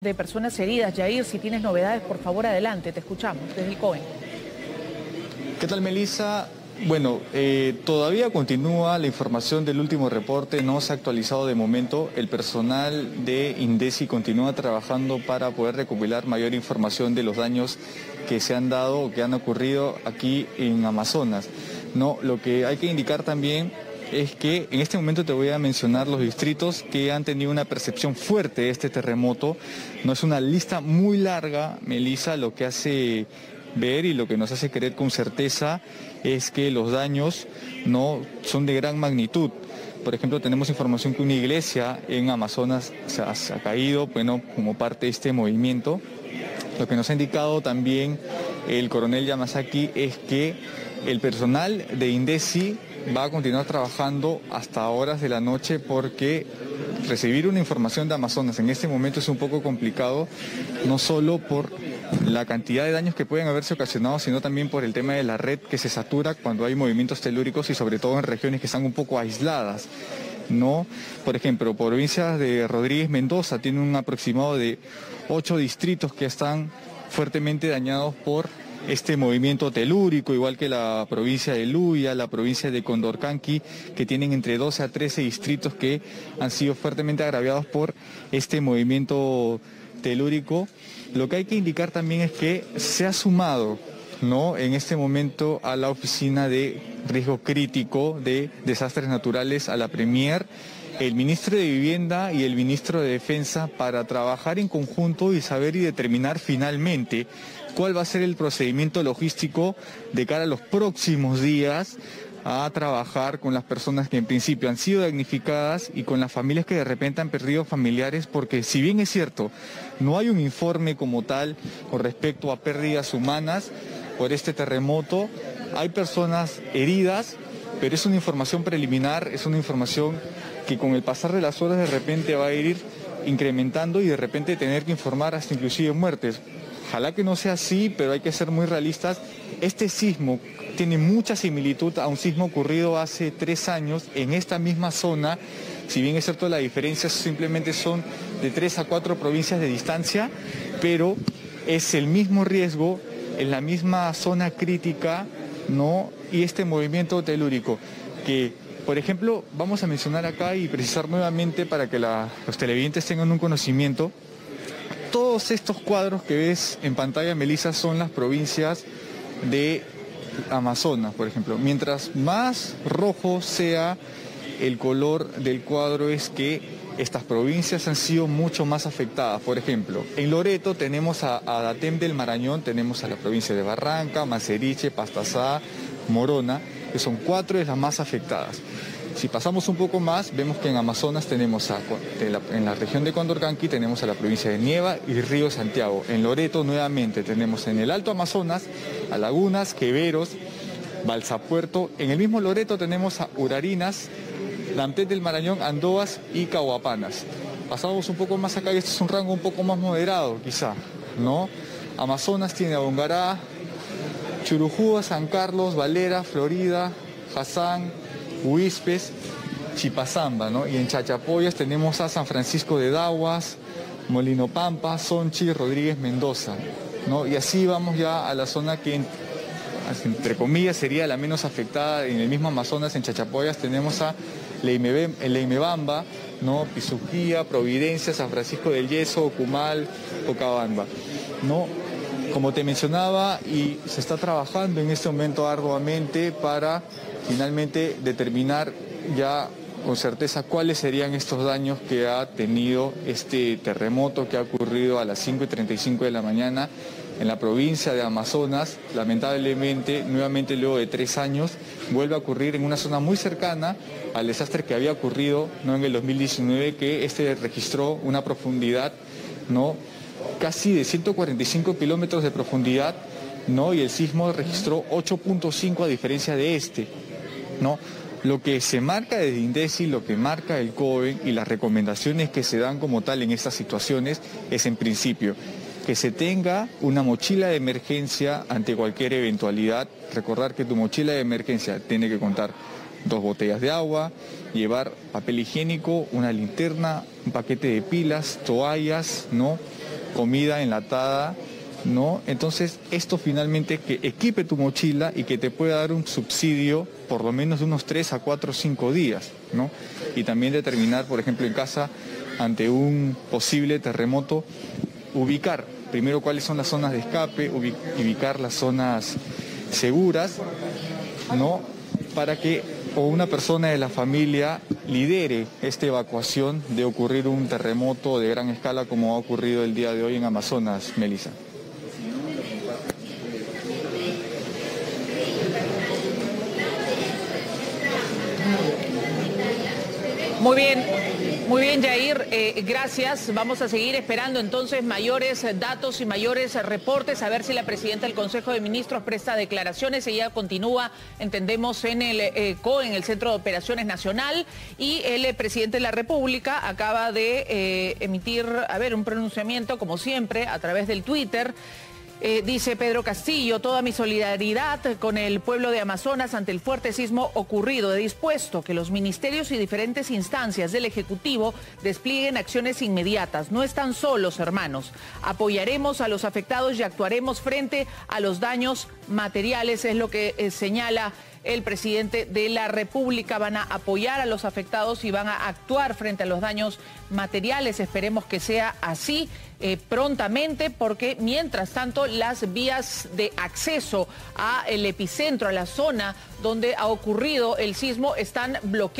de personas heridas. Yair, si tienes novedades, por favor, adelante, te escuchamos desde el COE. ¿Qué tal, Melissa? Bueno, todavía continúa la información del último reporte, no se ha actualizado de momento. El personal de INDECI continúa trabajando para poder recopilar mayor información de los daños que se han dado o que han ocurrido aquí en Amazonas. No, lo que hay que indicar también es que en este momento te voy a mencionar los distritos que han tenido una percepción fuerte de este terremoto. No es una lista muy larga, Melissa, lo que hace ver y lo que nos hace creer con certeza es que los daños no son de gran magnitud. Por ejemplo, tenemos información que una iglesia en Amazonas se ha caído, bueno, como parte de este movimiento. Lo que nos ha indicado también el coronel Yamasaki es que el personal de INDECI va a continuar trabajando hasta horas de la noche porque recibir una información de Amazonas en este momento es un poco complicado, no solo por la cantidad de daños que pueden haberse ocasionado, sino también por el tema de la red que se satura cuando hay movimientos telúricos y sobre todo en regiones que están un poco aisladas, ¿no? Por ejemplo, provincias de Rodríguez Mendoza tiene un aproximado de 8 distritos que están fuertemente dañados por este movimiento telúrico, igual que la provincia de Luya, la provincia de Condorcanqui, que tienen entre 12 a 13 distritos que han sido fuertemente agraviados por este movimiento telúrico. Lo que hay que indicar también es que se ha sumado, ¿no?, en este momento a la Oficina de Riesgo Crítico de Desastres Naturales, a la Premier, el ministro de Vivienda y el ministro de Defensa para trabajar en conjunto y saber y determinar finalmente cuál va a ser el procedimiento logístico de cara a los próximos días a trabajar con las personas que en principio han sido damnificadas y con las familias que de repente han perdido familiares, porque si bien es cierto, no hay un informe como tal con respecto a pérdidas humanas por este terremoto, hay personas heridas, pero es una información preliminar, es una información que con el pasar de las horas de repente va a ir incrementando y de repente tener que informar hasta inclusive muertes. Ojalá que no sea así, pero hay que ser muy realistas. Este sismo tiene mucha similitud a un sismo ocurrido hace 3 años en esta misma zona. Si bien es cierto, la diferencia simplemente son de 3 a 4 provincias de distancia, pero es el mismo riesgo, en la misma zona crítica, ¿no? Y este movimiento telúrico que, por ejemplo, vamos a mencionar acá y precisar nuevamente para que los televidentes tengan un conocimiento. Todos estos cuadros que ves en pantalla, Melissa, son las provincias de Amazonas, por ejemplo. Mientras más rojo sea el color del cuadro, es que estas provincias han sido mucho más afectadas. Por ejemplo, en Loreto tenemos a Datem del Marañón, tenemos a la provincia de Barranca, Maceriche, Pastaza, Morona, que son 4 de las más afectadas. Si pasamos un poco más, vemos que en Amazonas tenemos en la región de Condorcanqui tenemos a la provincia de Nieva y Río Santiago. En Loreto nuevamente tenemos en el Alto Amazonas a Lagunas, Queveros, Balsapuerto. En el mismo Loreto tenemos a Urarinas, Damptet del Marañón, Andoas y Cahuapanas. Pasamos un poco más acá y este es un rango un poco más moderado quizá, ¿no? Amazonas tiene a Bongará, Churujúa, San Carlos, Valera, Florida, Hassan, Huispes, Chipazamba, ¿no? Y en Chachapoyas tenemos a San Francisco de Daguas, Molino Pampa, Sonchi, Rodríguez Mendoza, ¿no? Y así vamos ya a la zona que, entre comillas, sería la menos afectada. En el mismo Amazonas, en Chachapoyas, tenemos a Leimebamba, ¿no? Pisuquía, Providencia, San Francisco del Yeso, Ocumal, Ocabamba, ¿no? Como te mencionaba, y se está trabajando en este momento arduamente para finalmente determinar ya con certeza cuáles serían estos daños que ha tenido este terremoto que ha ocurrido a las 5:35 de la mañana en la provincia de Amazonas. Lamentablemente, nuevamente luego de 3 años, vuelve a ocurrir en una zona muy cercana al desastre que había ocurrido, ¿no?, en el 2019, que registró una profundidad, ¿no?, casi de 145 kilómetros de profundidad, ¿no? Y el sismo registró 8.5 a diferencia de este, ¿no? Lo que se marca desde INDECI, lo que marca el COE y las recomendaciones que se dan como tal en estas situaciones es, en principio, que se tenga una mochila de emergencia ante cualquier eventualidad. Recordar que tu mochila de emergencia tiene que contar 2 botellas de agua, llevar papel higiénico, una linterna, un paquete de pilas, toallas, ¿no?, comida enlatada, ¿no? Entonces, esto finalmente que equipe tu mochila y que te pueda dar un subsidio por lo menos de unos 3 a 4 o 5 días, ¿no? Y también determinar, por ejemplo, en casa, ante un posible terremoto, ubicar primero cuáles son las zonas de escape, ubicar las zonas seguras, ¿no? Para que una persona de la familia lidere esta evacuación de ocurrir un terremoto de gran escala como ha ocurrido el día de hoy en Amazonas, Melissa. Muy bien, Yair, gracias. Vamos a seguir esperando entonces mayores datos y mayores reportes, a ver si la presidenta del Consejo de Ministros presta declaraciones. Ella continúa, entendemos, en el COE, en el Centro de Operaciones Nacional, y el presidente de la República acaba de emitir, un pronunciamiento, como siempre, a través del Twitter. Dice Pedro Castillo: toda mi solidaridad con el pueblo de Amazonas ante el fuerte sismo ocurrido. He dispuesto que los ministerios y diferentes instancias del Ejecutivo desplieguen acciones inmediatas. No están solos, hermanos. Apoyaremos a los afectados y actuaremos frente a los daños materiales, es lo que señala el presidente de la República. Van a apoyar a los afectados y van a actuar frente a los daños materiales. Esperemos que sea así prontamente, porque mientras tanto las vías de acceso al epicentro, a la zona donde ha ocurrido el sismo, están bloqueadas.